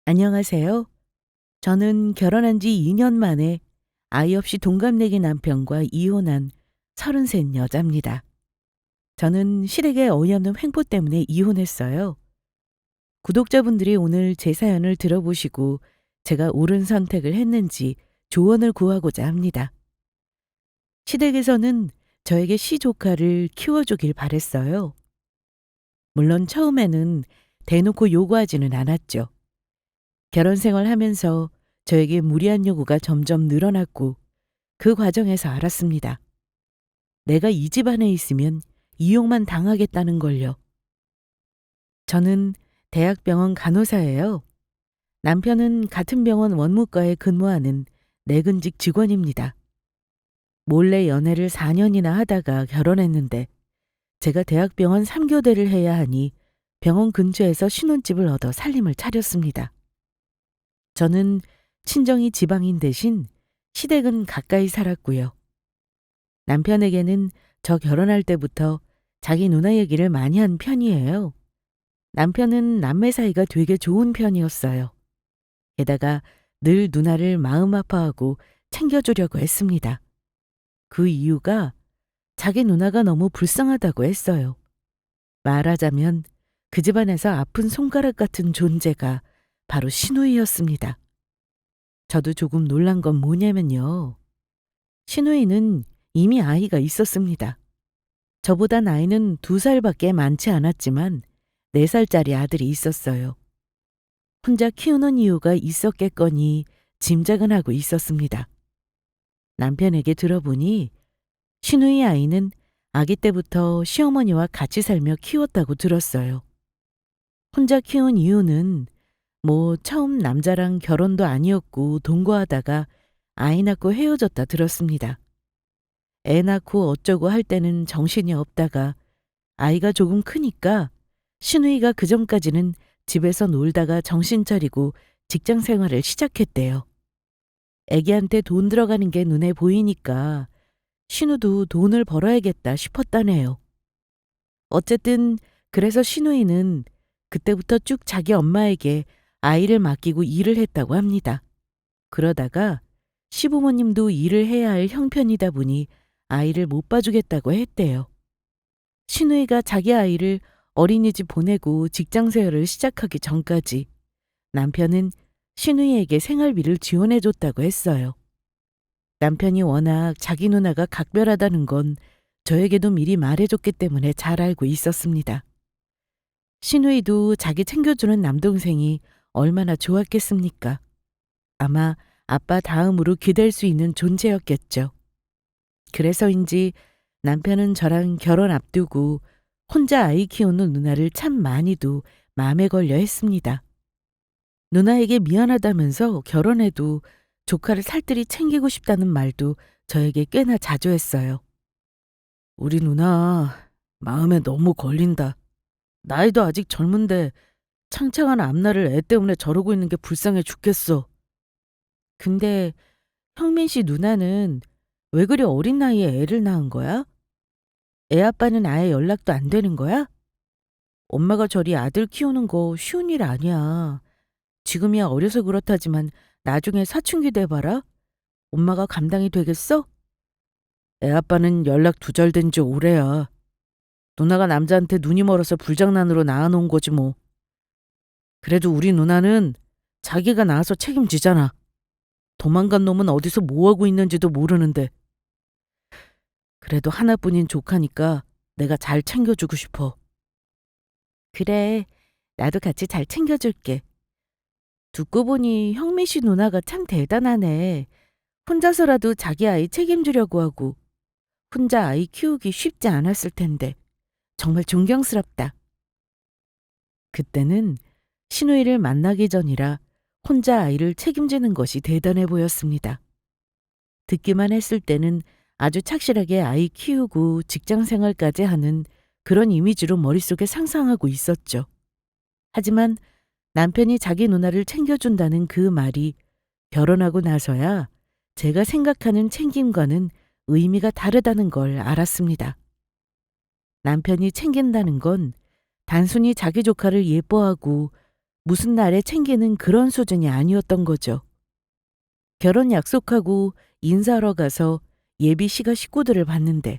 안녕하세요. 저는 결혼한 지 2년 만에 아이 없이 동갑내기 남편과 이혼한 33 여자입니다. 저는 시댁의 어이없는 횡포 때문에 이혼했어요. 구독자분들이 오늘 제 사연을 들어보시고 제가 옳은 선택을 했는지 조언을 구하고자 합니다. 시댁에서는 저에게 시조카를 키워주길 바랬어요. 물론 처음에는 대놓고 요구하지는 않았죠. 결혼 생활하면서 저에게 무리한 요구가 점점 늘어났고 그 과정에서 알았습니다. 내가 이 집안에 있으면 이용만 당하겠다는 걸요. 저는 대학병원 간호사예요. 남편은 같은 병원 원무과에 근무하는 내근직 직원입니다. 몰래 연애를 4년이나 하다가 결혼했는데 제가 대학병원 3교대를 해야 하니 병원 근처에서 신혼집을 얻어 살림을 차렸습니다. 저는 친정이 지방인 대신 시댁은 가까이 살았고요. 남편에게는 저 결혼할 때부터 자기 누나 얘기를 많이 한 편이에요. 남편은 남매 사이가 되게 좋은 편이었어요. 게다가 늘 누나를 마음 아파하고 챙겨주려고 했습니다. 그 이유가 자기 누나가 너무 불쌍하다고 했어요. 말하자면 그 집안에서 아픈 손가락 같은 존재가 바로 시누이였습니다. 저도 조금 놀란 건 뭐냐면요. 시누이는 이미 아이가 있었습니다. 저보다 나이는 2살밖에 많지 않았지만 4살짜리 아들이 있었어요. 혼자 키우는 이유가 있었겠거니 짐작은 하고 있었습니다. 남편에게 들어보니 시누이 아이는 아기 때부터 시어머니와 같이 살며 키웠다고 들었어요. 혼자 키운 이유는 처음 남자랑 결혼도 아니었고 동거하다가 아이 낳고 헤어졌다 들었습니다. 애 낳고 어쩌고 할 때는 정신이 없다가 아이가 조금 크니까 시누이가 그전까지는 집에서 놀다가 정신 차리고 직장 생활을 시작했대요. 애기한테 돈 들어가는 게 눈에 보이니까 신우도 돈을 벌어야겠다 싶었다네요. 어쨌든 그래서 시누이는 그때부터 쭉 자기 엄마에게 아이를 맡기고 일을 했다고 합니다. 그러다가 시부모님도 일을 해야 할 형편이다 보니 아이를 못 봐주겠다고 했대요. 시누이가 자기 아이를 어린이집 보내고 직장 생활을 시작하기 전까지 남편은 시누이에게 생활비를 지원해줬다고 했어요. 남편이 워낙 자기 누나가 각별하다는 건 저에게도 미리 말해줬기 때문에 잘 알고 있었습니다. 시누이도 자기 챙겨주는 남동생이 얼마나 좋았겠습니까? 아마 아빠 다음으로 기댈 수 있는 존재였겠죠. 그래서인지 남편은 저랑 결혼 앞두고 혼자 아이 키우는 누나를 참 많이도 마음에 걸려 했습니다. 누나에게 미안하다면서 결혼해도 조카를 살뜰히 챙기고 싶다는 말도 저에게 꽤나 자주 했어요. 우리 누나 마음에 너무 걸린다. 나이도 아직 젊은데 창창한 앞날을 애 때문에 저러고 있는 게 불쌍해 죽겠어. 근데 형민 씨 누나는 왜 그리 어린 나이에 애를 낳은 거야? 애 아빠는 아예 연락도 안 되는 거야? 엄마가 저리 아들 키우는 거 쉬운 일 아니야. 지금이야 어려서 그렇다지만 나중에 사춘기 돼봐라. 엄마가 감당이 되겠어? 애 아빠는 연락 두절된 지 오래야. 누나가 남자한테 눈이 멀어서 불장난으로 낳아놓은 거지 뭐. 그래도 우리 누나는 자기가 낳아서 책임지잖아. 도망간 놈은 어디서 뭐하고 있는지도 모르는데. 그래도 하나뿐인 조카니까 내가 잘 챙겨주고 싶어. 그래, 나도 같이 잘 챙겨줄게. 듣고 보니 형민 씨 누나가 참 대단하네. 혼자서라도 자기 아이 책임지려고 하고 혼자 아이 키우기 쉽지 않았을 텐데 정말 존경스럽다. 그때는 시누이를 만나기 전이라 혼자 아이를 책임지는 것이 대단해 보였습니다. 듣기만 했을 때는 아주 착실하게 아이 키우고 직장 생활까지 하는 그런 이미지로 머릿속에 상상하고 있었죠. 하지만 남편이 자기 누나를 챙겨준다는 그 말이 결혼하고 나서야 제가 생각하는 챙김과는 의미가 다르다는 걸 알았습니다. 남편이 챙긴다는 건 단순히 자기 조카를 예뻐하고 무슨 날에 챙기는 그런 수준이 아니었던 거죠. 결혼 약속하고 인사하러 가서 예비 시가 식구들을 봤는데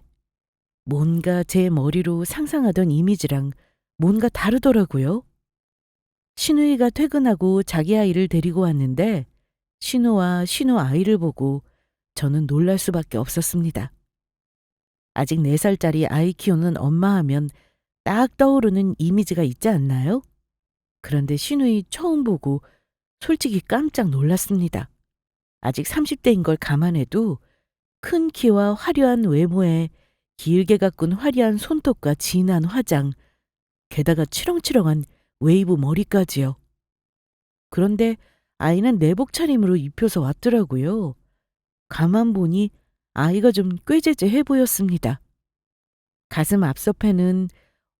뭔가 제 머리로 상상하던 이미지랑 뭔가 다르더라고요. 신우이가 퇴근하고 자기 아이를 데리고 왔는데 신우와 신우 아이를 보고 저는 놀랄 수밖에 없었습니다. 아직 4살짜리 아이 키우는 엄마 하면 딱 떠오르는 이미지가 있지 않나요? 그런데 신우이 처음 보고 솔직히 깜짝 놀랐습니다. 아직 30대인 걸 감안해도 큰 키와 화려한 외모에 길게 가꾼 화려한 손톱과 진한 화장, 게다가 치렁치렁한 웨이브 머리까지요. 그런데 아이는 내복 차림으로 입혀서 왔더라고요. 가만 보니 아이가 좀 꾀재재해 보였습니다. 가슴 앞서패는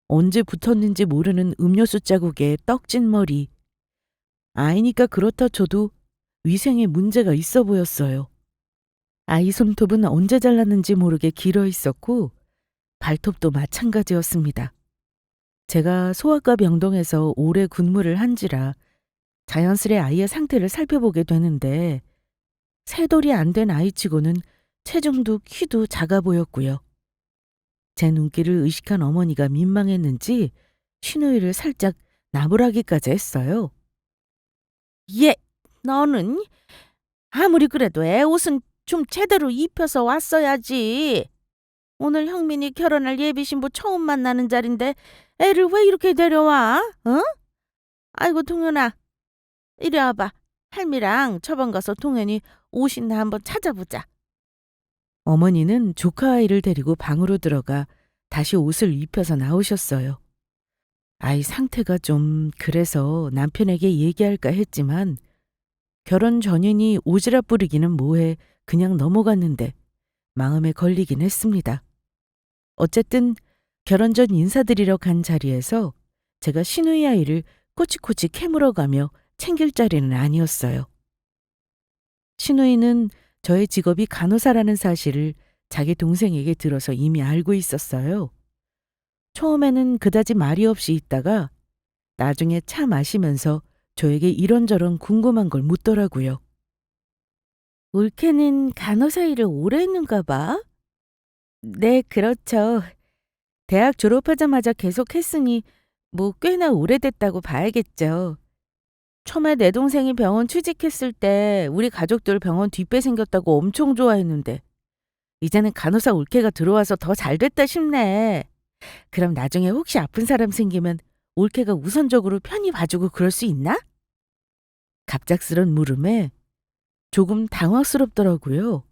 언제 붙었는지 모르는 음료수 자국에 떡진 머리. 아이니까 그렇다 쳐도 위생에 문제가 있어 보였어요. 아이 손톱은 언제 잘랐는지 모르게 길어 있었고 발톱도 마찬가지였습니다. 제가 소아과 병동에서 오래 근무를 한지라 자연스레 아이의 상태를 살펴보게 되는데 3돌이 안 된 아이치고는 체중도 키도 작아 보였고요. 제 눈길을 의식한 어머니가 민망했는지 신우이를 살짝 나무라기까지 했어요. "얘, 너는 아무리 그래도 애 옷은 좀 제대로 입혀서 왔어야지. 오늘 형민이 결혼할 예비신부 처음 만나는 자리인데 애를 왜 이렇게 데려와? 어? 아이고 동현아, 이리 와봐. 할미랑 저번 가서 동현이 옷이나 한번 찾아보자." 어머니는 조카 아이를 데리고 방으로 들어가 다시 옷을 입혀서 나오셨어요. 아이 상태가 좀 그래서 남편에게 얘기할까 했지만 결혼 전이니 오지랖 부리기는 뭐해 그냥 넘어갔는데 마음에 걸리긴 했습니다. 어쨌든 결혼 전 인사드리러 간 자리에서 제가 신우이 아이를 꼬치꼬치 캐물어가며 챙길 자리는 아니었어요. 신우이는 저의 직업이 간호사라는 사실을 자기 동생에게 들어서 이미 알고 있었어요. 처음에는 그다지 말이 없이 있다가 나중에 차 마시면서 저에게 이런저런 궁금한 걸 묻더라고요. 올케는 간호사 일을 오래 했는가 봐? 네, 그렇죠. 대학 졸업하자마자 계속 했으니 뭐 꽤나 오래됐다고 봐야겠죠. 처음에 내 동생이 병원 취직했을 때 우리 가족들 병원 뒷배 생겼다고 엄청 좋아했는데 이제는 간호사 올케가 들어와서 더 잘됐다 싶네. 그럼 나중에 혹시 아픈 사람 생기면 올케가 우선적으로 편히 봐주고 그럴 수 있나? 갑작스런 물음에 조금 당황스럽더라고요.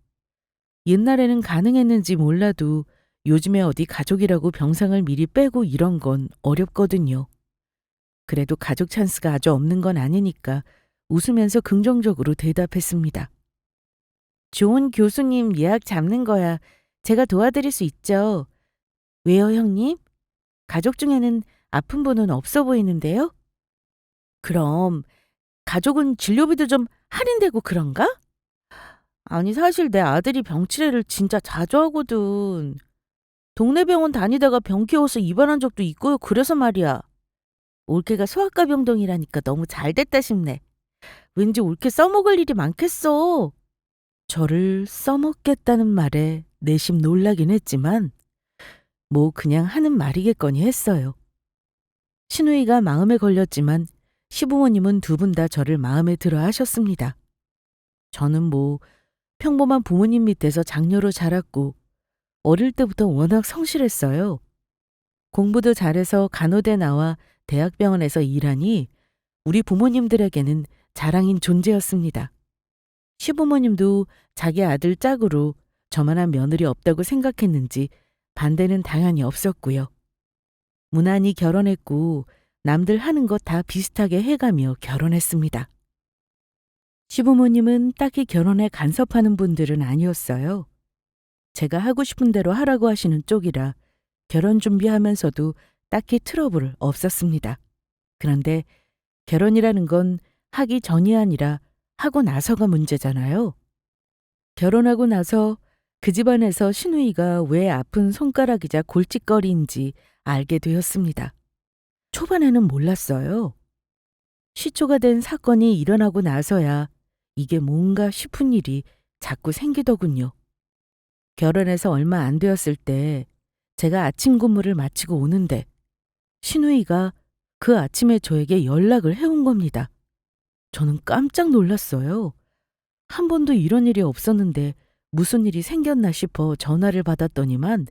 옛날에는 가능했는지 몰라도 요즘에 어디 가족이라고 병상을 미리 빼고 이런 건 어렵거든요. 그래도 가족 찬스가 아주 없는 건 아니니까 웃으면서 긍정적으로 대답했습니다. 좋은 교수님 예약 잡는 거야 제가 도와드릴 수 있죠. 왜요, 형님? 가족 중에는 아픈 분은 없어 보이는데요? 그럼 가족은 진료비도 좀 할인되고 그런가? 아니, 사실 내 아들이 병치레를 진짜 자주 하거든. 동네 병원 다니다가 병 키워서 입원한 적도 있고요. 그래서 말이야. 올케가 소아과 병동이라니까 너무 잘됐다 싶네. 왠지 올케 써먹을 일이 많겠어. 저를 써먹겠다는 말에 내심 놀라긴 했지만 뭐 그냥 하는 말이겠거니 했어요. 신우이가 마음에 걸렸지만 시부모님은 두 분 다 저를 마음에 들어 하셨습니다. 저는 뭐 평범한 부모님 밑에서 장녀로 자랐고 어릴 때부터 워낙 성실했어요. 공부도 잘해서 간호대 나와 대학병원에서 일하니 우리 부모님들에게는 자랑인 존재였습니다. 시부모님도 자기 아들 짝으로 저만한 며느리 없다고 생각했는지 반대는 당연히 없었고요. 무난히 결혼했고 남들 하는 것 다 비슷하게 해가며 결혼했습니다. 시부모님은 딱히 결혼에 간섭하는 분들은 아니었어요. 제가 하고 싶은 대로 하라고 하시는 쪽이라 결혼 준비하면서도 딱히 트러블 없었습니다. 그런데 결혼이라는 건 하기 전이 아니라 하고 나서가 문제잖아요. 결혼하고 나서 그 집안에서 신우이가 왜 아픈 손가락이자 골칫거리인지 알게 되었습니다. 초반에는 몰랐어요. 시초가 된 사건이 일어나고 나서야 이게 뭔가 싶은 일이 자꾸 생기더군요. 결혼해서 얼마 안 되었을 때 제가 아침 근무를 마치고 오는데 신우이가 그 아침에 저에게 연락을 해온 겁니다. 저는 깜짝 놀랐어요. 한 번도 이런 일이 없었는데 무슨 일이 생겼나 싶어 전화를 받았더니만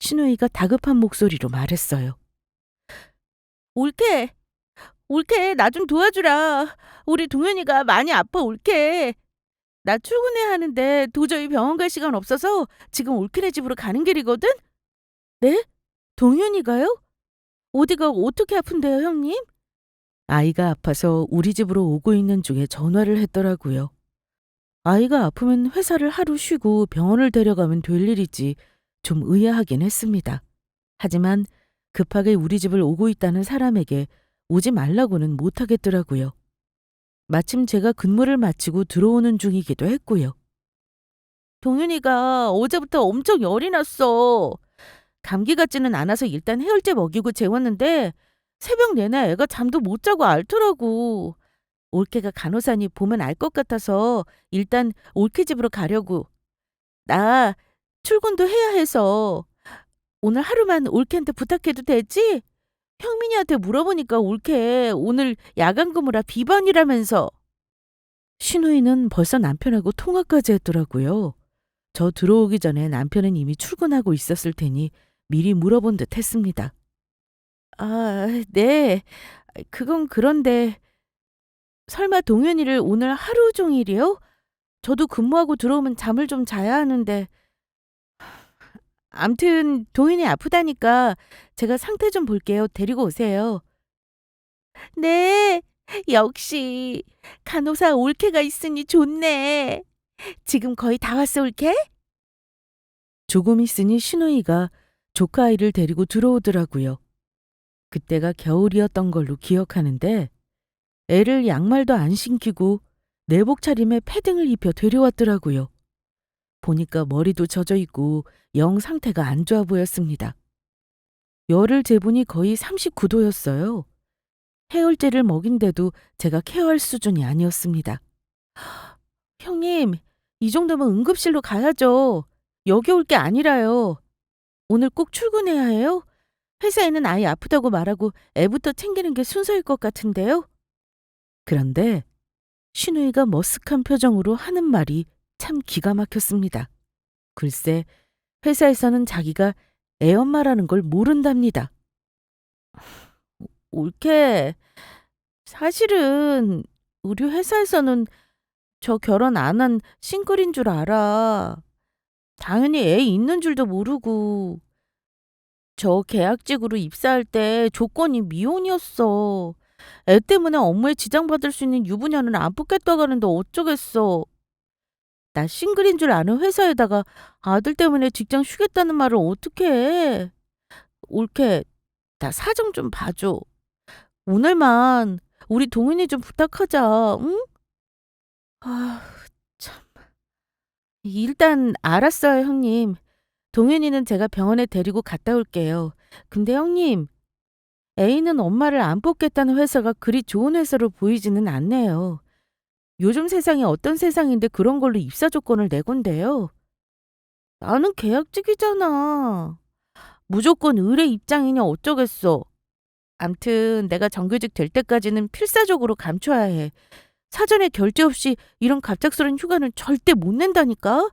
신우이가 다급한 목소리로 말했어요. 올케, 올케, 나 좀 도와주라. 우리 동현이가 많이 아파, 올케. 나 출근해야 하는데 도저히 병원 갈 시간 없어서 지금 올케네 집으로 가는 길이거든? 네? 동현이가요? 어디가 어떻게 아픈데요, 형님? 아이가 아파서 우리 집으로 오고 있는 중에 전화를 했더라고요. 아이가 아프면 회사를 하루 쉬고 병원을 데려가면 될 일이지 좀 의아하긴 했습니다. 하지만 급하게 우리 집을 오고 있다는 사람에게 오지 말라고는 못하겠더라고요. 마침 제가 근무를 마치고 들어오는 중이기도 했고요. 동윤이가 어제부터 엄청 열이 났어. 감기 같지는 않아서 일단 해열제 먹이고 재웠는데 새벽 내내 애가 잠도 못 자고 앓더라고. 올케가 간호사니 보면 알 것 같아서 일단 올케 집으로 가려고. 나 출근도 해야 해서 오늘 하루만 올케한테 부탁해도 되지? 형민이한테 물어보니까 올케 오늘 야간 근무라 비번이라면서. 신우이는 벌써 남편하고 통화까지 했더라고요. 저 들어오기 전에 남편은 이미 출근하고 있었을 테니 미리 물어본 듯 했습니다. 아, 네. 그건 그런데 설마 동현이를 오늘 하루 종일이요? 저도 근무하고 들어오면 잠을 좀 자야 하는데. 암튼 동현이 아프다니까 제가 상태 좀 볼게요. 데리고 오세요. 네. 역시 간호사 올케가 있으니 좋네. 지금 거의 다 왔어, 올케? 조금 있으니 신우이가 조카 아이를 데리고 들어오더라고요. 그때가 겨울이었던 걸로 기억하는데 애를 양말도 안 신기고 내복 차림에 패딩을 입혀 데려왔더라고요. 보니까 머리도 젖어 있고 영 상태가 안 좋아 보였습니다. 열을 재보니 거의 39도였어요. 해열제를 먹인데도 제가 케어할 수준이 아니었습니다. 형님, 이 정도면 응급실로 가야죠. 여기 올 게 아니라요. 오늘 꼭 출근해야 해요? 회사에는 아이 아프다고 말하고 애부터 챙기는 게 순서일 것 같은데요? 그런데 신우이가 머쓱한 표정으로 하는 말이 참 기가 막혔습니다. 글쎄, 회사에서는 자기가 애엄마라는 걸 모른답니다. 옳게. 사실은 우리 회사에서는 저 결혼 안 한 싱글인 줄 알아. 당연히 애 있는 줄도 모르고. 저 계약직으로 입사할 때 조건이 미혼이었어. 애 때문에 업무에 지장받을 수 있는 유부녀는 안 뽑겠다고 하는데 어쩌겠어. 나 싱글인 줄 아는 회사에다가 아들 때문에 직장 쉬겠다는 말을 어떻게 해. 옳게, 나 사정 좀 봐줘. 오늘만 우리 동현이 좀 부탁하자, 응? 아, 참. 일단 알았어요, 형님. 동현이는 제가 병원에 데리고 갔다 올게요. 근데 형님, A는 엄마를 안 뽑겠다는 회사가 그리 좋은 회사로 보이지는 않네요. 요즘 세상이 어떤 세상인데 그런 걸로 입사 조건을 내건데요. 나는 계약직이잖아. 무조건 의뢰 입장이냐 어쩌겠어. 암튼 내가 정규직 될 때까지는 필사적으로 감춰야 해. 사전에 결제 없이 이런 갑작스런 휴가는 절대 못 낸다니까?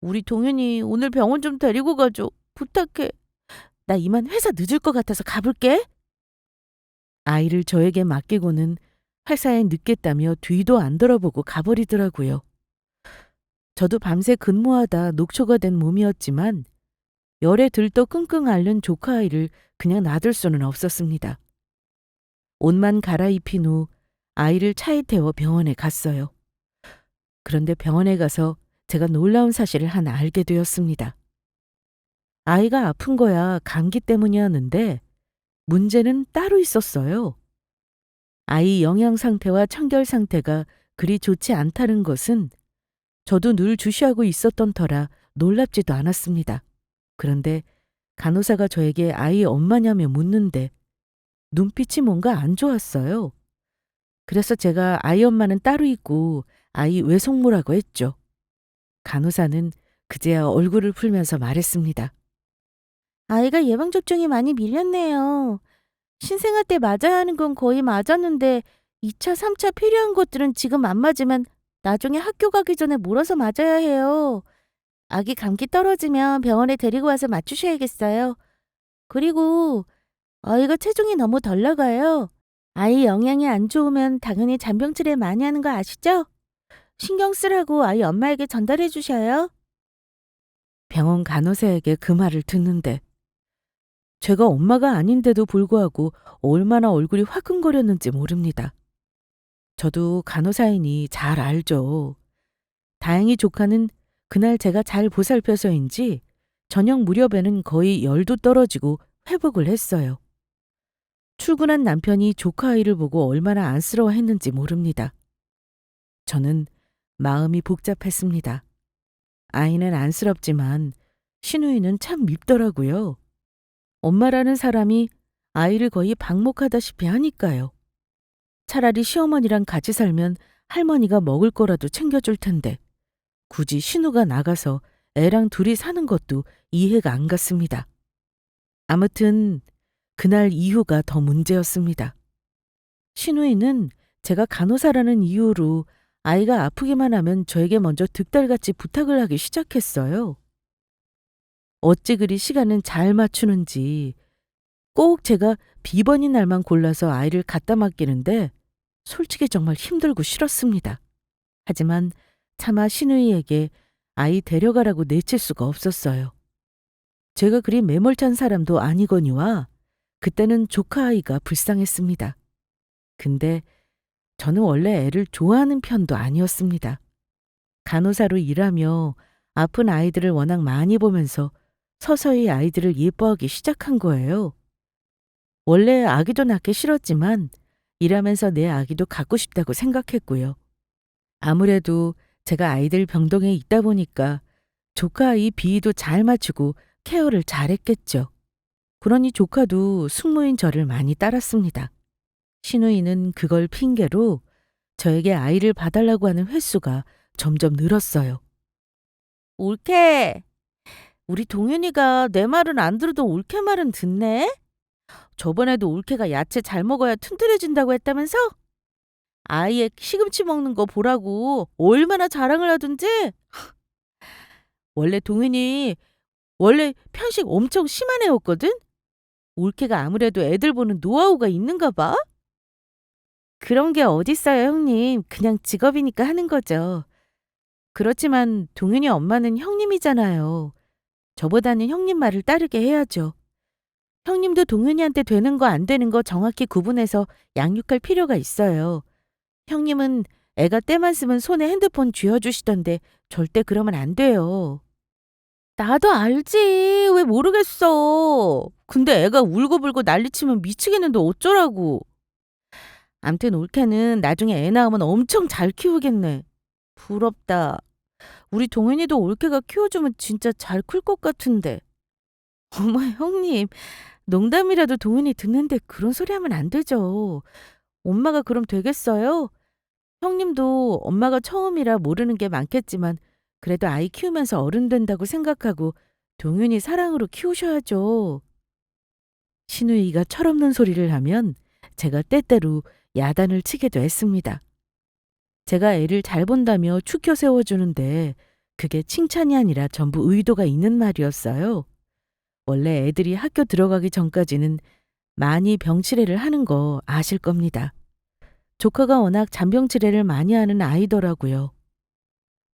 우리 동현이 오늘 병원 좀 데리고 가줘. 부탁해. 나 이만 회사 늦을 것 같아서 가볼게. 아이를 저에게 맡기고는 회사에 늦겠다며 뒤도 안 돌아보고 가버리더라고요. 저도 밤새 근무하다 녹초가 된 몸이었지만 열에 들떠 끙끙 앓는 조카 아이를 그냥 놔둘 수는 없었습니다. 옷만 갈아입힌 후 아이를 차에 태워 병원에 갔어요. 그런데 병원에 가서 제가 놀라운 사실을 하나 알게 되었습니다. 아이가 아픈 거야 감기 때문이었는데 문제는 따로 있었어요. 아이 영양 상태와 청결 상태가 그리 좋지 않다는 것은 저도 늘 주시하고 있었던 터라 놀랍지도 않았습니다. 그런데 간호사가 저에게 아이 엄마냐며 묻는데 눈빛이 뭔가 안 좋았어요. 그래서 제가 아이 엄마는 따로 있고 아이 외숙모라고 했죠. 간호사는 그제야 얼굴을 풀면서 말했습니다. 아이가 예방접종이 많이 밀렸네요. 신생아 때 맞아야 하는 건 거의 맞았는데 2차, 3차 필요한 것들은 지금 안 맞으면 나중에 학교 가기 전에 몰아서 맞아야 해요. 아기 감기 떨어지면 병원에 데리고 와서 맞추셔야겠어요. 그리고 아이가 체중이 너무 덜 나가요. 아이 영양이 안 좋으면 당연히 잔병 치레 많이 하는 거 아시죠? 신경 쓰라고 아이 엄마에게 전달해 주셔요. 병원 간호사에게 그 말을 듣는데 제가 엄마가 아닌데도 불구하고 얼마나 얼굴이 화끈거렸는지 모릅니다. 저도 간호사이니 잘 알죠. 다행히 조카는 그날 제가 잘 보살펴서인지 저녁 무렵에는 거의 열도 떨어지고 회복을 했어요. 출근한 남편이 조카 아이를 보고 얼마나 안쓰러워했는지 모릅니다. 저는 마음이 복잡했습니다. 아이는 안쓰럽지만 시누이는 참 밉더라고요. 엄마라는 사람이 아이를 거의 방목하다시피 하니까요. 차라리 시어머니랑 같이 살면 할머니가 먹을 거라도 챙겨줄 텐데 굳이 신우가 나가서 애랑 둘이 사는 것도 이해가 안 갔습니다. 아무튼 그날 이후가 더 문제였습니다. 신우이는 제가 간호사라는 이유로 아이가 아프기만 하면 저에게 먼저 득달같이 부탁을 하기 시작했어요. 어찌 그리 시간은 잘 맞추는지 꼭 제가 비번인 날만 골라서 아이를 갖다 맡기는데 솔직히 정말 힘들고 싫었습니다. 하지만 차마 신우이에게 아이 데려가라고 내칠 수가 없었어요. 제가 그리 매몰찬 사람도 아니거니와 그때는 조카 아이가 불쌍했습니다. 근데 저는 원래 애를 좋아하는 편도 아니었습니다. 간호사로 일하며 아픈 아이들을 워낙 많이 보면서 서서히 아이들을 예뻐하기 시작한 거예요. 원래 아기도 낳기 싫었지만 일하면서 내 아기도 갖고 싶다고 생각했고요. 아무래도 제가 아이들 병동에 있다 보니까 조카 아이 비위도 잘 맞추고 케어를 잘했겠죠. 그러니 조카도 숙모인 저를 많이 따랐습니다. 시누이는 그걸 핑계로 저에게 아이를 봐달라고 하는 횟수가 점점 늘었어요. 옳게. 우리 동윤이가 내 말은 안 들어도 옳게 말은 듣네? 저번에도 옳게가 야채 잘 먹어야 튼튼해진다고 했다면서? 아이의 시금치 먹는 거 보라고 얼마나 자랑을 하던지? 원래 동윤이 원래 편식 엄청 심한 애였거든? 옳게가 아무래도 애들 보는 노하우가 있는가 봐? 그런 게 어딨어요, 형님. 그냥 직업이니까 하는 거죠. 그렇지만 동윤이 엄마는 형님이잖아요. 저보다는 형님 말을 따르게 해야죠. 형님도 동윤이한테 되는 거 안 되는 거 정확히 구분해서 양육할 필요가 있어요. 형님은 애가 때만 쓰면 손에 핸드폰 쥐어주시던데 절대 그러면 안 돼요. 나도 알지. 왜 모르겠어. 근데 애가 울고불고 난리치면 미치겠는데 어쩌라고. 암튼 올케는 나중에 애 낳으면 엄청 잘 키우겠네. 부럽다. 우리 동현이도 올케가 키워주면 진짜 잘 클 것 같은데. 어머 형님. 농담이라도 동현이 듣는데 그런 소리 하면 안 되죠. 엄마가 그럼 되겠어요? 형님도 엄마가 처음이라 모르는 게 많겠지만 그래도 아이 키우면서 어른 된다고 생각하고 동윤이 사랑으로 키우셔야죠. 신우이가 철없는 소리를 하면 제가 때때로 야단을 치기도 했습니다. 제가 애를 잘 본다며 축켜 세워주는데 그게 칭찬이 아니라 전부 의도가 있는 말이었어요. 원래 애들이 학교 들어가기 전까지는 많이 병치레를 하는 거 아실 겁니다. 조카가 워낙 잔병치레를 많이 하는 아이더라고요.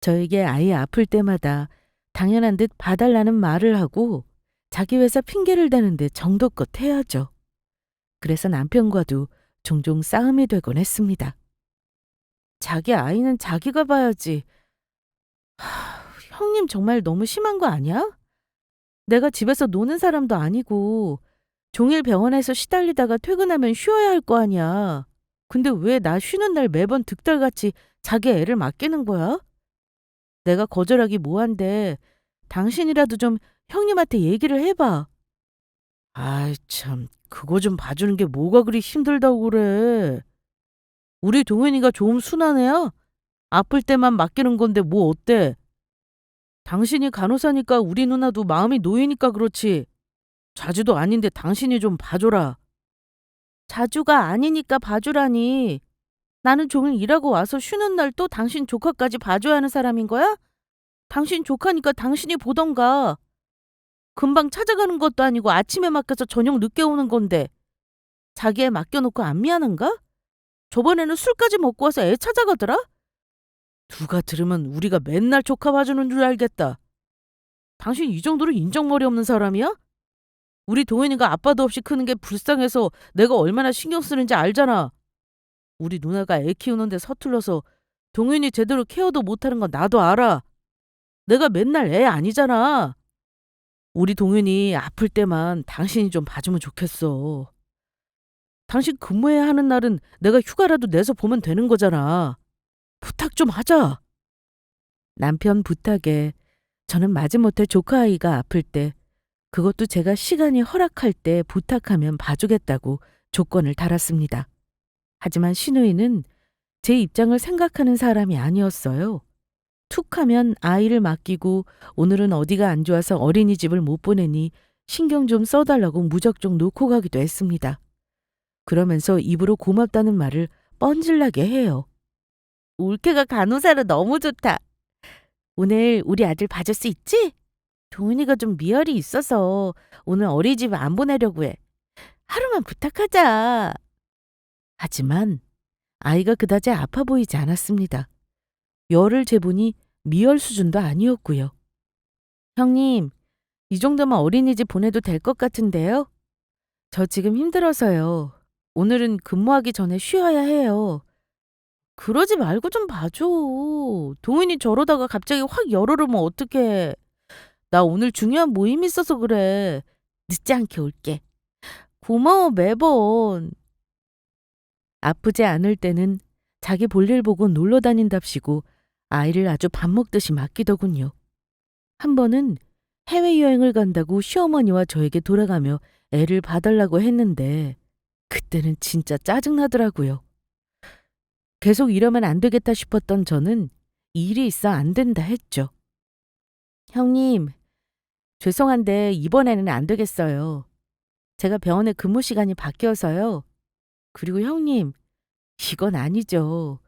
저에게 아이 아플 때마다 당연한 듯 봐달라는 말을 하고 자기 회사 핑계를 대는데 정도껏 해야죠. 그래서 남편과도 종종 싸움이 되곤 했습니다. 자기 아이는 자기가 봐야지. 형님 정말 너무 심한 거 아니야? 내가 집에서 노는 사람도 아니고 종일 병원에서 시달리다가 퇴근하면 쉬어야 할 거 아니야. 근데 왜 나 쉬는 날 매번 득달같이 자기 애를 맡기는 거야? 내가 거절하기 뭐한데 당신이라도 좀 형님한테 얘기를 해봐. 아이 참 그거 좀 봐주는 게 뭐가 그리 힘들다고 그래. 우리 동현이가 좀 순한 애야? 아플 때만 맡기는 건데 뭐 어때? 당신이 간호사니까 우리 누나도 마음이 놓이니까 그렇지. 자주도 아닌데 당신이 좀 봐줘라. 자주가 아니니까 봐주라니. 나는 종일 일하고 와서 쉬는 날 또 당신 조카까지 봐줘야 하는 사람인 거야? 당신 조카니까 당신이 보던가. 금방 찾아가는 것도 아니고 아침에 맡겨서 저녁 늦게 오는 건데 자기 애 맡겨놓고 안 미안한가? 저번에는 술까지 먹고 와서 애 찾아가더라? 누가 들으면 우리가 맨날 조카 봐주는 줄 알겠다. 당신 이 정도로 인정머리 없는 사람이야? 우리 동현이가 아빠도 없이 크는 게 불쌍해서 내가 얼마나 신경 쓰는지 알잖아. 우리 누나가 애 키우는데 서툴러서 동현이 제대로 케어도 못하는 건 나도 알아. 내가 맨날 애 아니잖아. 우리 동현이 아플 때만 당신이 좀 봐주면 좋겠어. 당신 근무해야 하는 날은 내가 휴가라도 내서 보면 되는 거잖아. 부탁 좀 하자. 남편 부탁에 저는 마지못해 조카 아이가 아플 때, 그것도 제가 시간이 허락할 때 부탁하면 봐주겠다고 조건을 달았습니다. 하지만 시누이는 제 입장을 생각하는 사람이 아니었어요. 툭 하면 아이를 맡기고 오늘은 어디가 안 좋아서 어린이집을 못 보내니 신경 좀 써달라고 무작정 놓고 가기도 했습니다. 그러면서 입으로 고맙다는 말을 뻔질나게 해요. 올케가 간호사로 너무 좋다. 오늘 우리 아들 봐줄 수 있지? 동은이가 좀 미열이 있어서 오늘 어린이집 안 보내려고 해. 하루만 부탁하자. 하지만 아이가 그다지 아파 보이지 않았습니다. 열을 재보니 미열 수준도 아니었고요. 형님, 이 정도면 어린이집 보내도 될 것 같은데요? 저 지금 힘들어서요. 오늘은 근무하기 전에 쉬어야 해요. 그러지 말고 좀 봐줘. 동인이 저러다가 갑자기 확 열오르면 어떡해. 나 오늘 중요한 모임 있어서 그래. 늦지 않게 올게. 고마워 매번. 아프지 않을 때는 자기 볼일 보고 놀러 다닌답시고 아이를 아주 밥 먹듯이 맡기더군요. 한 번은 해외여행을 간다고 시어머니와 저에게 돌아가며 애를 봐달라고 했는데 그때는 진짜 짜증나더라고요. 계속 이러면 안 되겠다 싶었던 저는 일이 있어 안 된다 했죠. 형님, 죄송한데 이번에는 안 되겠어요. 제가 병원에 근무 시간이 바뀌어서요. 그리고 형님, 이건 아니죠.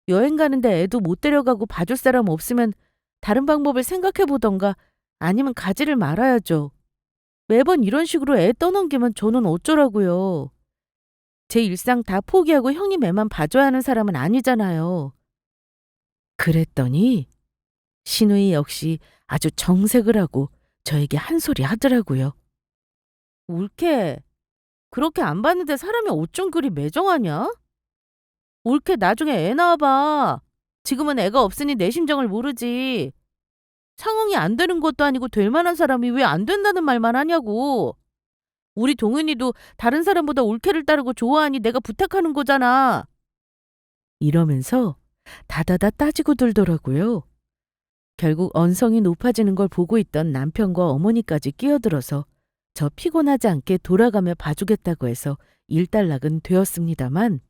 여행 가는데 애도 못 데려가고 봐줄 사람 없으면 다른 방법을 생각해 보던가 아니면 가지를 말아야죠. 매번 이런 식으로 애 떠넘기면 저는 어쩌라고요. 제 일상 다 포기하고 형님 애만 봐줘야 하는 사람은 아니잖아요. 그랬더니 시누이 역시 아주 정색을 하고 저에게 한 소리 하더라고요. 올케, 그렇게 안 봤는데 사람이 어쩜 그리 매정하냐? 올케 나중에 애 낳아봐. 지금은 애가 없으니 내 심정을 모르지. 상황이 안 되는 것도 아니고 될 만한 사람이 왜 안 된다는 말만 하냐고. 우리 동은이도 다른 사람보다 올케를 따르고 좋아하니 내가 부탁하는 거잖아. 이러면서 다다다 따지고 들더라고요. 결국 언성이 높아지는 걸 보고 있던 남편과 어머니까지 끼어들어서 저 피곤하지 않게 돌아가며 봐주겠다고 해서 일단락은 되었습니다만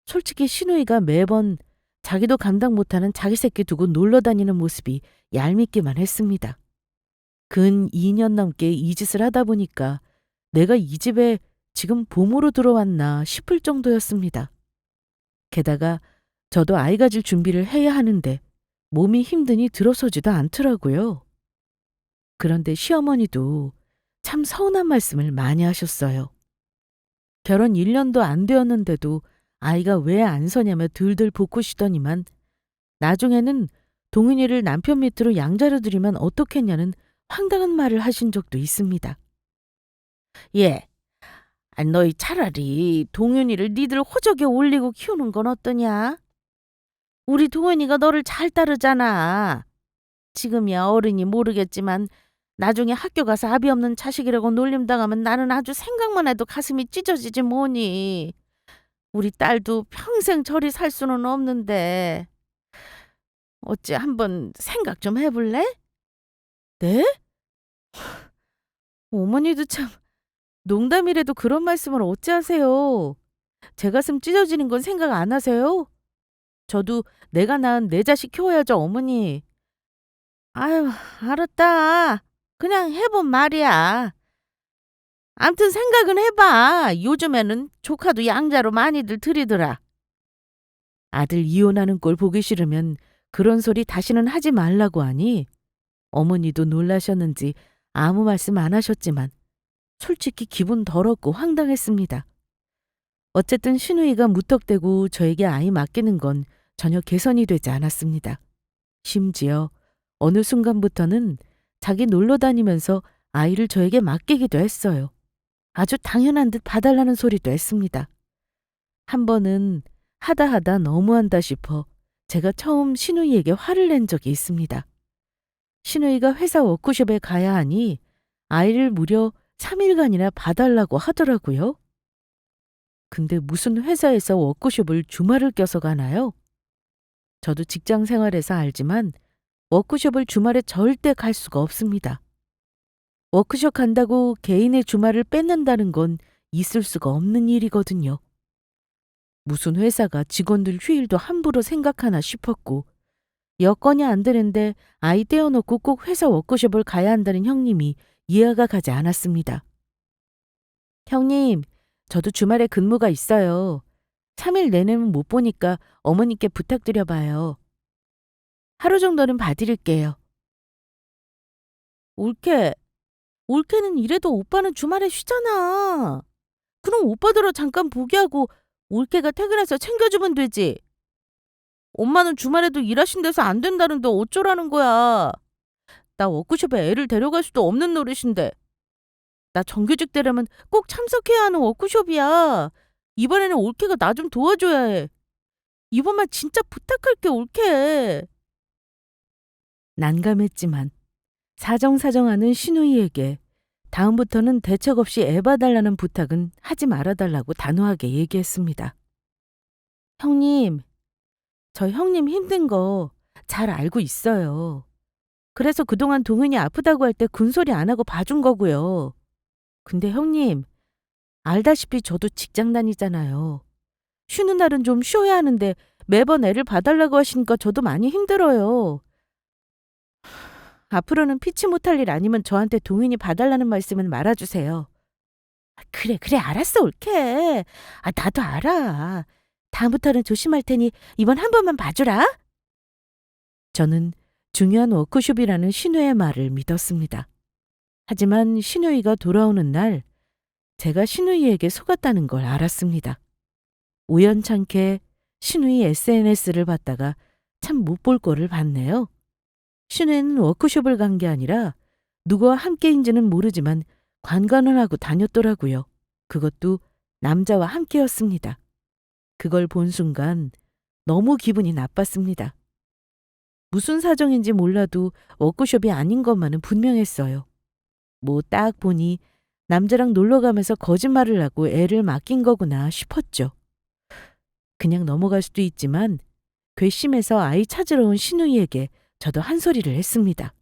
솔직히 시누이가 매번 자기도 감당 못하는 자기 새끼 두고 놀러 다니는 모습이 얄밉기만 했습니다. 근 2년 넘게 이 짓을 하다 보니까 내가 이 집에 지금 봄으로 들어왔나 싶을 정도였습니다. 게다가 저도 아이 가질 준비를 해야 하는데 몸이 힘드니 들어서지도 않더라고요. 그런데 시어머니도 참 서운한 말씀을 많이 하셨어요. 결혼 1년도 안 되었는데도 아이가 왜 안 서냐며 들들 볶으시더니만 나중에는 동은이를 남편 밑으로 양자로 들이면 어떻겠냐는 황당한 말을 하신 적도 있습니다. 예, 너희 차라리 동윤이를 니들 호적에 올리고 키우는 건 어떠냐? 우리 동윤이가 너를 잘 따르잖아. 지금이야 어른이 모르겠지만 나중에 학교 가서 아비 없는 자식이라고 놀림당하면 나는 아주 생각만 해도 가슴이 찢어지지 뭐니. 우리 딸도 평생 저리 살 수는 없는데 어찌 한번 생각 좀 해볼래? 네? 어머니도 참 농담이라도 그런 말씀을 어찌 하세요. 제 가슴 찢어지는 건 생각 안 하세요? 저도 내가 낳은 내 자식 키워야죠, 어머니. 아유, 알았다. 그냥 해본 말이야. 암튼 생각은 해봐. 요즘에는 조카도 양자로 많이들 들이더라. 아들 이혼하는 꼴 보기 싫으면 그런 소리 다시는 하지 말라고 하니 어머니도 놀라셨는지 아무 말씀 안 하셨지만 솔직히 기분 더럽고 황당했습니다. 어쨌든 신우이가 무턱대고 저에게 아이 맡기는 건 전혀 개선이 되지 않았습니다. 심지어 어느 순간부터는 자기 놀러 다니면서 아이를 저에게 맡기기도 했어요. 아주 당연한 듯 봐달라는 소리도 했습니다. 한 번은 하다 너무한다 싶어 제가 처음 신우이에게 화를 낸 적이 있습니다. 신우이가 회사 워크숍에 가야 하니 아이를 무려 3일간이나 봐달라고 하더라고요. 근데 무슨 회사에서 워크숍을 주말을 껴서 가나요? 저도 직장 생활에서 알지만 워크숍을 주말에 절대 갈 수가 없습니다. 워크숍 간다고 개인의 주말을 뺏는다는 건 있을 수가 없는 일이거든요. 무슨 회사가 직원들 휴일도 함부로 생각하나 싶었고 여건이 안 되는데 아이 떼어놓고 꼭 회사 워크숍을 가야 한다는 형님이 이해가 가지 않았습니다. 형님, 저도 주말에 근무가 있어요. 3일 내내는 못 보니까 어머니께 부탁드려봐요. 하루 정도는 봐드릴게요. 올케, 올케는 이래도 오빠는 주말에 쉬잖아. 그럼 오빠들아 잠깐 보게 하고 올케가 퇴근해서 챙겨주면 되지. 엄마는 주말에도 일하신대서 안 된다는데 어쩌라는 거야. 나 워크숍에 애를 데려갈 수도 없는 노릇인데. 나 정규직 되려면 꼭 참석해야 하는 워크숍이야. 이번에는 올케가 나 좀 도와줘야 해. 이번만 진짜 부탁할게, 올케. 난감했지만 사정사정하는 신우이에게 다음부터는 대책 없이 애 봐달라는 부탁은 하지 말아달라고 단호하게 얘기했습니다. 형님, 저 형님 힘든 거 잘 알고 있어요. 그래서 그동안 동은이 아프다고 할 때 군소리 안 하고 봐준 거고요. 근데 형님, 알다시피 저도 직장 다니잖아요. 쉬는 날은 좀 쉬어야 하는데 매번 애를 봐달라고 하시니까 저도 많이 힘들어요. 앞으로는 피치 못할 일 아니면 저한테 동인이 봐달라는 말씀은 말아주세요. 그래, 알았어, 옳게. 나도 알아. 다음부터는 조심할 테니 이번 한 번만 봐주라. 저는 중요한 워크숍이라는 신우의 말을 믿었습니다. 하지만 신우이가 돌아오는 날 제가 신우이에게 속았다는 걸 알았습니다. 우연찮게 신우이 SNS를 봤다가 참 못 볼 거를 봤네요. 신우이는 워크숍을 간 게 아니라 누구와 함께인지는 모르지만 관광을 하고 다녔더라고요. 그것도 남자와 함께였습니다. 그걸 본 순간 너무 기분이 나빴습니다. 무슨 사정인지 몰라도 워크숍이 아닌 것만은 분명했어요. 뭐 딱 보니 남자랑 놀러 가면서 거짓말을 하고 애를 맡긴 거구나 싶었죠. 그냥 넘어갈 수도 있지만 괘씸해서 아이 찾으러 온 신우이에게 저도 한 소리를 했습니다.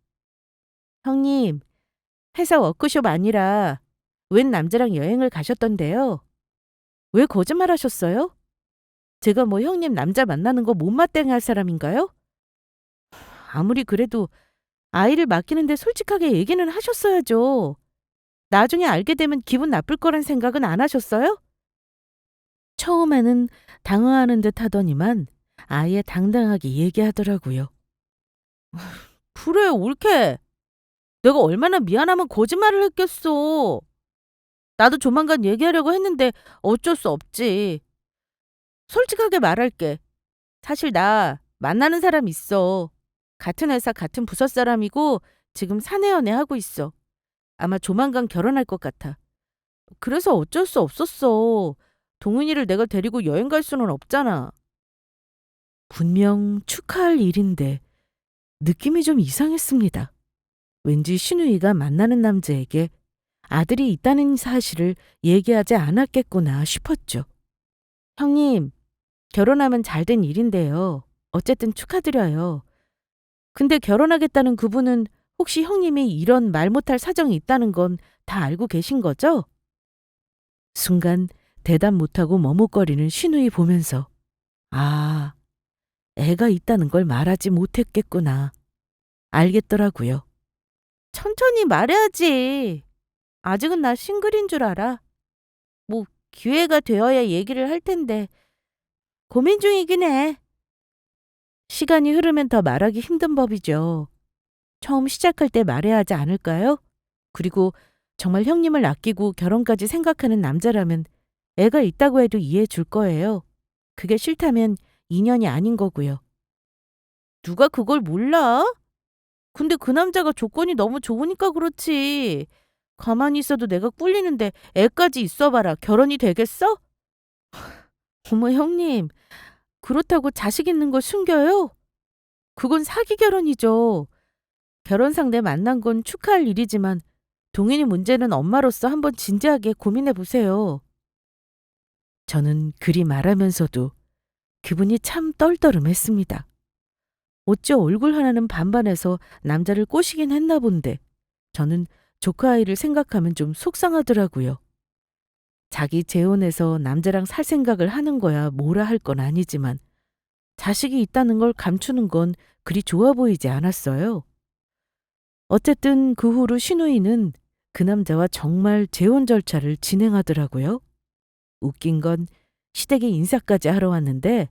형님, 회사 워크숍 아니라 웬 남자랑 여행을 가셨던데요. 왜 거짓말 하셨어요? 제가 뭐 형님 남자 만나는 거 못마땅해 할 사람인가요? 아무리 그래도 아이를 맡기는데 솔직하게 얘기는 하셨어야죠. 나중에 알게 되면 기분 나쁠 거란 생각은 안 하셨어요? 처음에는 당황하는 듯 하더니만 아예 당당하게 얘기하더라고요. 그래, 옳게. 내가 얼마나 미안하면 거짓말을 했겠어. 나도 조만간 얘기하려고 했는데 어쩔 수 없지. 솔직하게 말할게. 사실 나 만나는 사람 있어. 같은 회사 같은 부서 사람이고 지금 사내 연애 하고 있어. 아마 조만간 결혼할 것 같아. 그래서 어쩔 수 없었어. 동은이를 내가 데리고 여행 갈 수는 없잖아. 분명 축하할 일인데 느낌이 좀 이상했습니다. 왠지 신우이가 만나는 남자에게 아들이 있다는 사실을 얘기하지 않았겠구나 싶었죠. 형님, 결혼하면 잘된 일인데요. 어쨌든 축하드려요. 근데 결혼하겠다는 그분은 혹시 형님이 이런 말 못할 사정이 있다는 건 다 알고 계신 거죠? 순간 대답 못하고 머뭇거리는 신우이 보면서 아, 애가 있다는 걸 말하지 못했겠구나. 알겠더라고요. 천천히 말해야지. 아직은 나 싱글인 줄 알아. 뭐 기회가 되어야 얘기를 할 텐데 고민 중이긴 해. 시간이 흐르면 더 말하기 힘든 법이죠. 처음 시작할 때 말해야 하지 않을까요? 그리고 정말 형님을 아끼고 결혼까지 생각하는 남자라면 애가 있다고 해도 이해해 줄 거예요. 그게 싫다면 인연이 아닌 거고요. 누가 그걸 몰라? 근데 그 남자가 조건이 너무 좋으니까 그렇지. 가만히 있어도 내가 꿀리는데 애까지 있어봐라. 결혼이 되겠어? 어머 형님, 그렇다고 자식 있는 걸 숨겨요? 그건 사기 결혼이죠. 결혼 상대 만난 건 축하할 일이지만 동인이 문제는 엄마로서 한번 진지하게 고민해 보세요. 저는 그리 말하면서도 기분이 참 떨떠름했습니다. 어찌 얼굴 하나는 반반해서 남자를 꼬시긴 했나 본데 저는 조카 아이를 생각하면 좀 속상하더라고요. 자기 재혼해서 남자랑 살 생각을 하는 거야 뭐라 할 건 아니지만 자식이 있다는 걸 감추는 건 그리 좋아 보이지 않았어요. 어쨌든 그 후로 신우이는 그 남자와 정말 재혼 절차를 진행하더라고요. 웃긴 건 시댁에 인사까지 하러 왔는데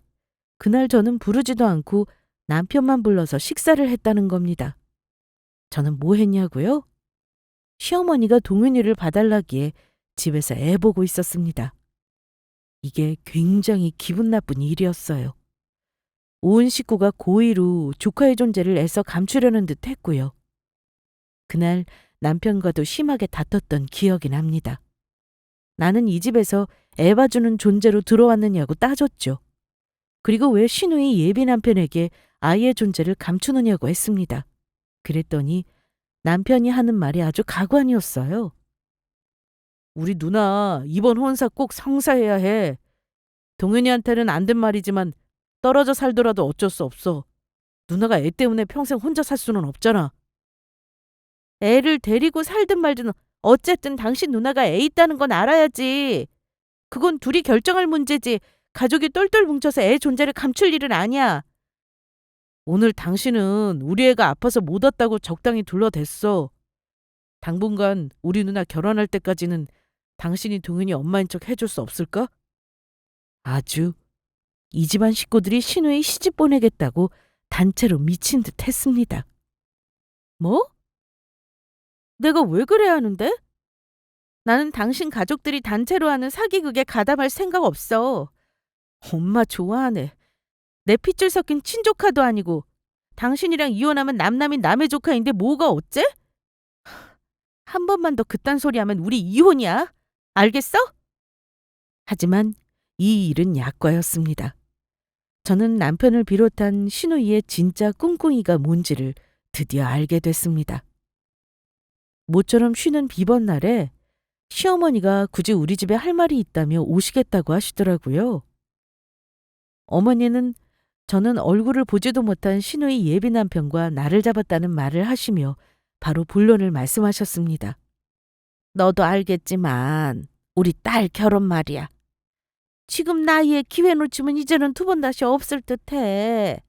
그날 저는 부르지도 않고 남편만 불러서 식사를 했다는 겁니다. 저는 뭐 했냐고요? 시어머니가 동윤이를 봐달라기에 집에서 애 보고 있었습니다. 이게 굉장히 기분 나쁜 일이었어요. 온 식구가 고의로 조카의 존재를 애써 감추려는 듯 했고요. 그날 남편과도 심하게 다퉜던 기억이 납니다. 나는 이 집에서 애 봐주는 존재로 들어왔느냐고 따졌죠. 그리고 왜 신우이 예비 남편에게 아이의 존재를 감추느냐고 했습니다. 그랬더니 남편이 하는 말이 아주 가관이었어요. 우리 누나 이번 혼사 꼭 성사해야 해. 동현이한테는 안 된 말이지만 떨어져 살더라도 어쩔 수 없어. 누나가 애 때문에 평생 혼자 살 수는 없잖아. 애를 데리고 살든 말든 어쨌든 당신 누나가 애 있다는 건 알아야지. 그건 둘이 결정할 문제지. 가족이 똘똘 뭉쳐서 애 존재를 감출 일은 아니야. 오늘 당신은 우리 애가 아파서 못 왔다고 적당히 둘러댔어. 당분간 우리 누나 결혼할 때까지는 당신이 동현이 엄마인 척 해줄 수 없을까? 아주 이 집안 식구들이 신우이 시집 보내겠다고 단체로 미친 듯 했습니다. 뭐? 내가 왜 그래야 하는데? 나는 당신 가족들이 단체로 하는 사기극에 가담할 생각 없어. 엄마 좋아하네. 내 핏줄 섞인 친조카도 아니고 당신이랑 이혼하면 남남인 남의 조카인데 뭐가 어째? 한 번만 더 그딴 소리 하면 우리 이혼이야. 알겠어? 하지만 이 일은 약과였습니다. 저는 남편을 비롯한 신우이의 진짜 꿍꿍이가 뭔지를 드디어 알게 됐습니다. 모처럼 쉬는 비번 날에 시어머니가 굳이 우리 집에 할 말이 있다며 오시겠다고 하시더라고요. 어머니는 저는 얼굴을 보지도 못한 신우이 예비 남편과 나를 잡았다는 말을 하시며 바로 본론을 말씀하셨습니다. 너도 알겠지만 우리 딸 결혼 말이야. 지금 나이에 기회 놓치면 이제는 두 번 다시 없을 듯해.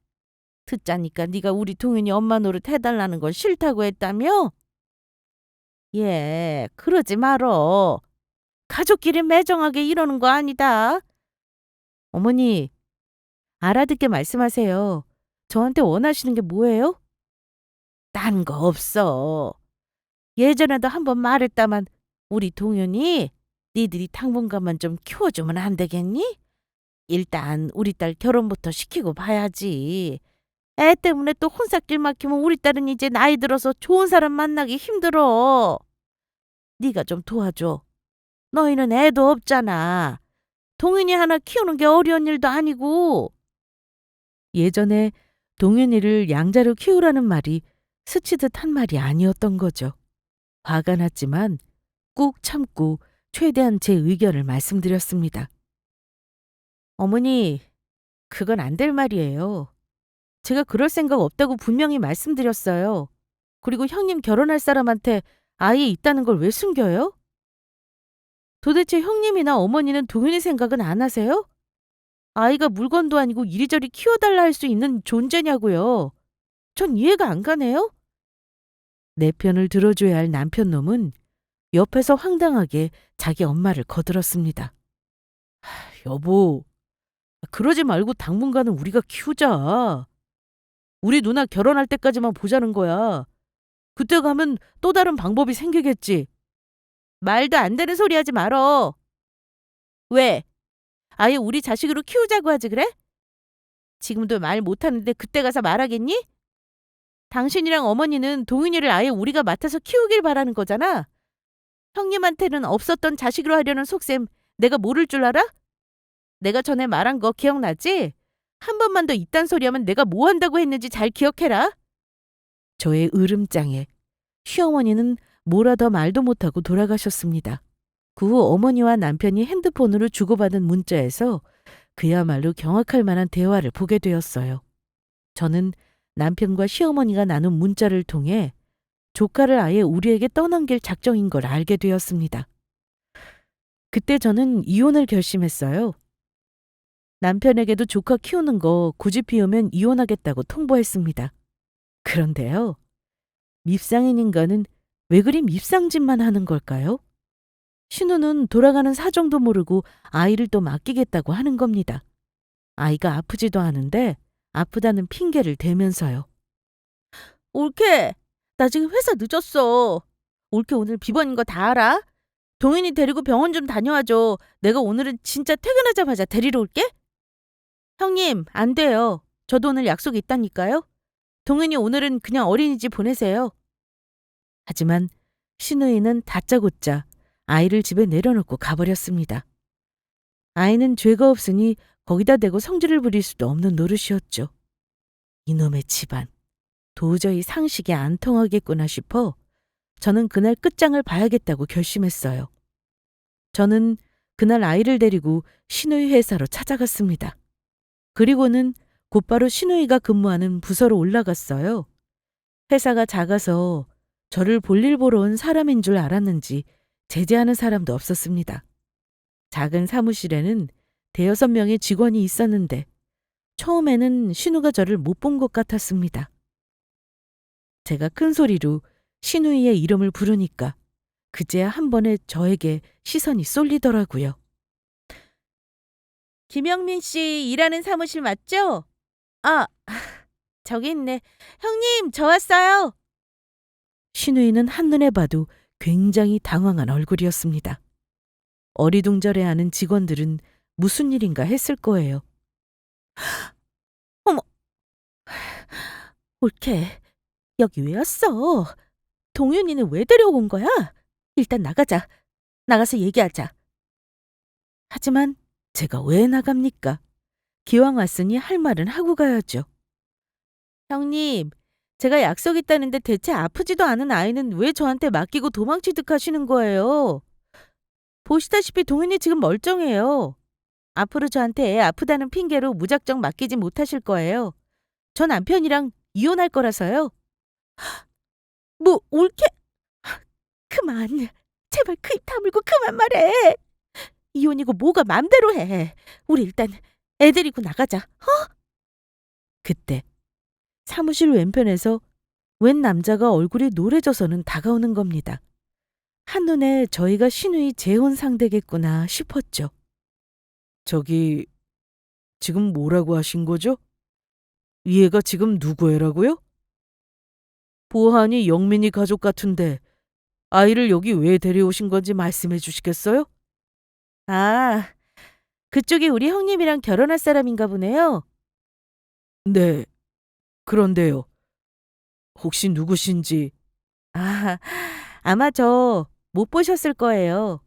듣자니까 네가 우리 동윤이 엄마 노릇 해달라는 건 싫다고 했다며? 예, 그러지 말어. 가족끼리 매정하게 이러는 거 아니다. 어머니, 알아듣게 말씀하세요. 저한테 원하시는 게 뭐예요? 딴 거 없어. 예전에도 한번 말했다만 우리 동윤이 니들이 당분간만 좀 키워주면 안 되겠니? 일단 우리 딸 결혼부터 시키고 봐야지. 애 때문에 또 혼사길 막히면 우리 딸은 이제 나이 들어서 좋은 사람 만나기 힘들어. 네가 좀 도와줘. 너희는 애도 없잖아. 동윤이 하나 키우는 게 어려운 일도 아니고. 예전에 동윤이를 양자로 키우라는 말이 스치듯 한 말이 아니었던 거죠. 화가 났지만 꾹 참고 최대한 제 의견을 말씀드렸습니다. 어머니, 그건 안 될 말이에요. 제가 그럴 생각 없다고 분명히 말씀드렸어요. 그리고 형님 결혼할 사람한테 아이 있다는 걸 왜 숨겨요? 도대체 형님이나 어머니는 동윤이 생각은 안 하세요? 아이가 물건도 아니고 이리저리 키워달라 할 수 있는 존재냐고요. 전 이해가 안 가네요. 내 편을 들어줘야 할 남편 놈은 옆에서 황당하게 자기 엄마를 거들었습니다. 여보, 그러지 말고 당분간은 우리가 키우자. 우리 누나 결혼할 때까지만 보자는 거야. 그때 가면 또 다른 방법이 생기겠지. 말도 안 되는 소리 하지 말어. 왜? 아예 우리 자식으로 키우자고 하지 그래? 지금도 말 못하는데 그때 가서 말하겠니? 당신이랑 어머니는 동윤이를 아예 우리가 맡아서 키우길 바라는 거잖아. 형님한테는 없었던 자식으로 하려는 속셈 내가 모를 줄 알아? 내가 전에 말한 거 기억나지? 한 번만 더 이딴 소리 하면 내가 뭐 한다고 했는지 잘 기억해라. 저의 으름장에 시어머니는 뭐라 더 말도 못하고 돌아가셨습니다. 그 후 어머니와 남편이 핸드폰으로 주고받은 문자에서 그야말로 경악할 만한 대화를 보게 되었어요. 저는 남편과 시어머니가 나눈 문자를 통해 조카를 아예 우리에게 떠넘길 작정인 걸 알게 되었습니다. 그때 저는 이혼을 결심했어요. 남편에게도 조카 키우는 거 고집 피우면 이혼하겠다고 통보했습니다. 그런데요, 밉상인 인간은 왜 그리 밉상짓만 하는 걸까요? 신우는 돌아가는 사정도 모르고 아이를 또 맡기겠다고 하는 겁니다. 아이가 아프지도 않은데 아프다는 핑계를 대면서요. 올케, 나 지금 회사 늦었어. 올케 오늘 비번인 거 다 알아? 동인이 데리고 병원 좀 다녀와줘. 내가 오늘은 진짜 퇴근하자마자 데리러 올게. 형님, 안 돼요. 저도 오늘 약속이 있다니까요. 동인이 오늘은 그냥 어린이집 보내세요. 하지만 신우이는 다짜고짜 아이를 집에 내려놓고 가버렸습니다. 아이는 죄가 없으니 거기다 대고 성질을 부릴 수도 없는 노릇이었죠. 이놈의 집안, 도저히 상식이 안 통하겠구나 싶어 저는 그날 끝장을 봐야겠다고 결심했어요. 저는 그날 아이를 데리고 신우이 회사로 찾아갔습니다. 그리고는 곧바로 신우이가 근무하는 부서로 올라갔어요. 회사가 작아서 저를 볼일 보러 온 사람인 줄 알았는지 제재하는 사람도 없었습니다. 작은 사무실에는 5~6명의 직원이 있었는데 처음에는 신우가 저를 못 본 것 같았습니다. 제가 큰 소리로 신우이의 이름을 부르니까 그제야 한 번에 저에게 시선이 쏠리더라고요. 김영민 씨 일하는 사무실 맞죠? 아, 저기 있네. 형님, 저 왔어요. 신우이는 한눈에 봐도 굉장히 당황한 얼굴이었습니다. 어리둥절해하는 직원들은 무슨 일인가 했을 거예요. 어머, 올케, 여기 왜 왔어? 동윤이는 왜 데려온 거야? 일단 나가자. 나가서 얘기하자. 하지만 제가 왜 나갑니까? 기왕 왔으니 할 말은 하고 가야죠. 형님, 제가 약속 있다는데 대체 아프지도 않은 아이는 왜 저한테 맡기고 도망치듯 하시는 거예요? 보시다시피 동윤이 지금 멀쩡해요. 앞으로 저한테 애 아프다는 핑계로 무작정 맡기지 못하실 거예요. 저 남편이랑 이혼할 거라서요. 뭐 옳게? 그만. 제발 그 입 다물고 그만 말해. 이혼이고 뭐가 맘대로 해. 우리 일단 애 데리고 나가자. 어? 그때 사무실 왼편에서 웬 남자가 얼굴이 노래져서는 다가오는 겁니다. 한눈에 저희가 신우이 재혼 상대겠구나 싶었죠. 저기 지금 뭐라고 하신 거죠? 이 애가 지금 누구 애라고요? 보아하니 영민이 가족 같은데 아이를 여기 왜 데려오신 건지 말씀해 주시겠어요? 아, 그쪽이 우리 형님이랑 결혼할 사람인가 보네요. 네, 그런데요. 혹시 누구신지. 아, 아마 저 못 보셨을 거예요.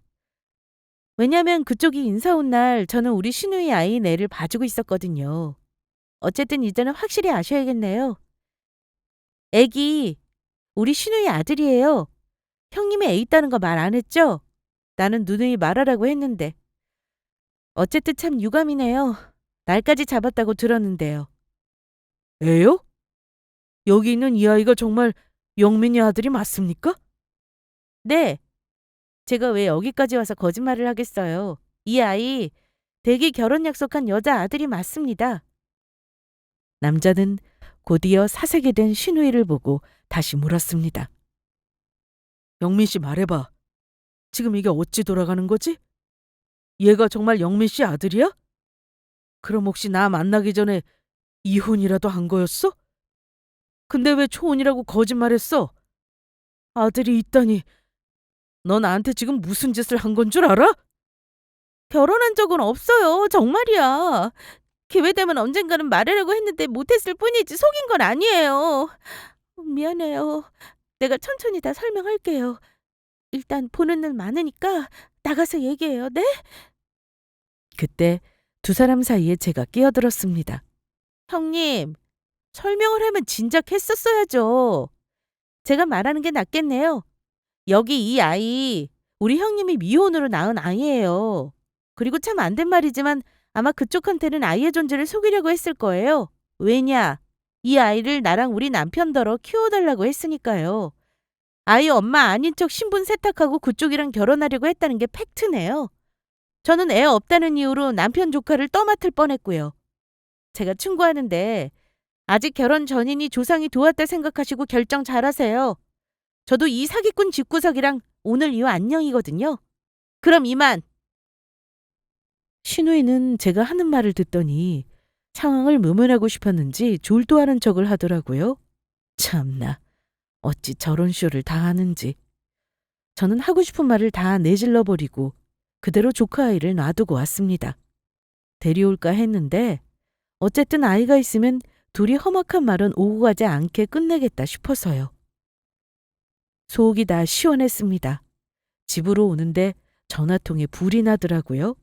왜냐면 그쪽이 인사 온 날 저는 우리 신우이 아이인 애를 봐주고 있었거든요. 어쨌든 이제는 확실히 아셔야겠네요. 애기 우리 신우이 아들이에요. 형님이 애 있다는 거 말 안 했죠? 나는 누누이 말하라고 했는데. 어쨌든 참 유감이네요. 날까지 잡았다고 들었는데요. 애요? 여기 있는 이 아이가 정말 영민이 아들이 맞습니까? 네. 제가 왜 여기까지 와서 거짓말을 하겠어요. 이 아이 대기 결혼 약속한 여자 아들이 맞습니다. 남자는 곧이어 사색이 된 신우이를 보고 다시 물었습니다. 영민 씨 말해봐. 지금 이게 어찌 돌아가는 거지? 얘가 정말 영민 씨 아들이야? 그럼 혹시 나 만나기 전에 이혼이라도 한 거였어? 근데 왜 초혼이라고 거짓말했어? 아들이 있다니. 너 나한테 지금 무슨 짓을 한 건 줄 알아? 결혼한 적은 없어요. 정말이야. 기회되면 언젠가는 말하려고 했는데 못했을 뿐이지 속인 건 아니에요. 미안해요. 내가 천천히 다 설명할게요. 일단 보는 날 많으니까 나가서 얘기해요. 네? 그때 두 사람 사이에 제가 끼어들었습니다. 형님, 설명을 하면 진작 했었어야죠. 제가 말하는 게 낫겠네요. 여기 이 아이, 우리 형님이 미혼으로 낳은 아이예요. 그리고 참 안 된 말이지만 아마 그쪽한테는 아이의 존재를 속이려고 했을 거예요. 왜냐? 이 아이를 나랑 우리 남편더러 키워달라고 했으니까요. 아이 엄마 아닌 척 신분 세탁하고 그쪽이랑 결혼하려고 했다는 게 팩트네요. 저는 애 없다는 이유로 남편 조카를 떠맡을 뻔했고요. 제가 충고하는데 아직 결혼 전이니 조상이 도왔다 생각하시고 결정 잘하세요. 저도 이 사기꾼 집구석이랑 오늘 이후 안녕이거든요. 그럼 이만. 신우이는 제가 하는 말을 듣더니 상황을 모면하고 싶었는지 졸도하는 척을 하더라고요. 참나, 어찌 저런 쇼를 다 하는지. 저는 하고 싶은 말을 다 내질러 버리고 그대로 조카 아이를 놔두고 왔습니다. 데려올까 했는데 어쨌든 아이가 있으면 둘이 험악한 말은 오고 가지 않게 끝내겠다 싶어서요. 속이 다 시원했습니다. 집으로 오는데 전화통에 불이 나더라고요.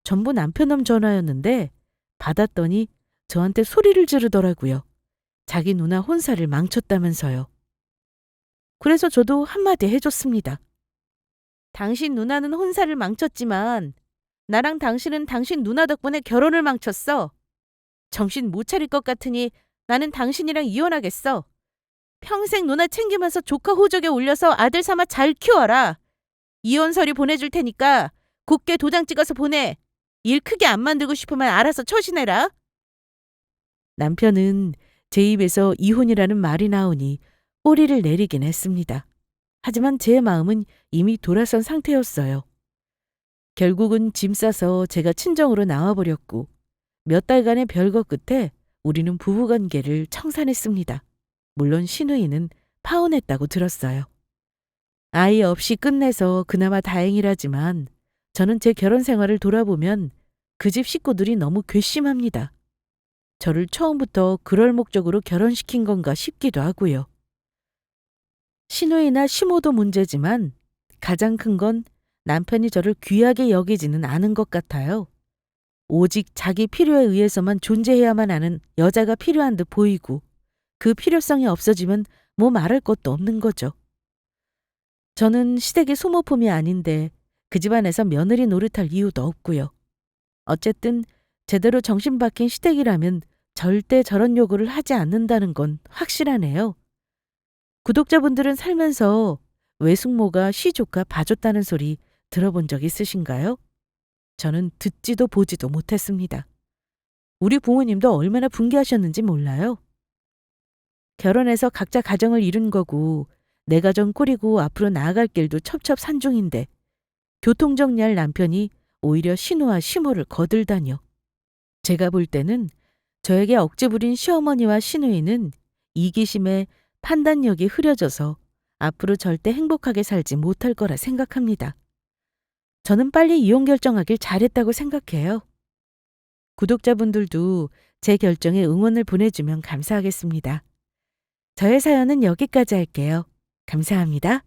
전부 남편놈 전화였는데 받았더니 저한테 소리를 지르더라고요. 자기 누나 혼사를 망쳤다면서요. 그래서 저도 한마디 해줬습니다. 당신 누나는 혼사를 망쳤지만 나랑 당신은 당신 누나 덕분에 결혼을 망쳤어. 정신 못 차릴 것 같으니 나는 당신이랑 이혼하겠어. 평생 누나 챙기면서 조카 호적에 올려서 아들 삼아 잘 키워라. 이혼 서류 보내줄 테니까 곱게 도장 찍어서 보내. 일 크게 안 만들고 싶으면 알아서 처신해라. 남편은 제 입에서 이혼이라는 말이 나오니 꼬리를 내리긴 했습니다. 하지만 제 마음은 이미 돌아선 상태였어요. 결국은 짐 싸서 제가 친정으로 나와버렸고 몇 달간의 별거 끝에 우리는 부부관계를 청산했습니다. 물론 신우이는 파혼했다고 들었어요. 아이 없이 끝내서 그나마 다행이라지만 저는 제 결혼 생활을 돌아보면 그 집 식구들이 너무 괘씸합니다. 저를 처음부터 그럴 목적으로 결혼시킨 건가 싶기도 하고요. 신우이나 시모도 문제지만 가장 큰 건 남편이 저를 귀하게 여기지는 않은 것 같아요. 오직 자기 필요에 의해서만 존재해야만 하는 여자가 필요한 듯 보이고 그 필요성이 없어지면 뭐 말할 것도 없는 거죠. 저는 시댁의 소모품이 아닌데 그 집안에서 며느리 노릇할 이유도 없고요. 어쨌든 제대로 정신 박힌 시댁이라면 절대 저런 요구를 하지 않는다는 건 확실하네요. 구독자분들은 살면서 외숙모가 시조카 봐줬다는 소리 들어본 적 있으신가요? 저는 듣지도 보지도 못했습니다. 우리 부모님도 얼마나 분개하셨는지 몰라요. 결혼해서 각자 가정을 이룬 거고 내 가정 꾸리고 앞으로 나아갈 길도 첩첩산중인데 교통정리할 남편이 오히려 신우와 시모를 거들다뇨. 제가 볼 때는 저에게 억지 부린 시어머니와 시누이는 이기심에 판단력이 흐려져서 앞으로 절대 행복하게 살지 못할 거라 생각합니다. 저는 빨리 이혼 결정하길 잘했다고 생각해요. 구독자분들도 제 결정에 응원을 보내주면 감사하겠습니다. 저의 사연은 여기까지 할게요. 감사합니다.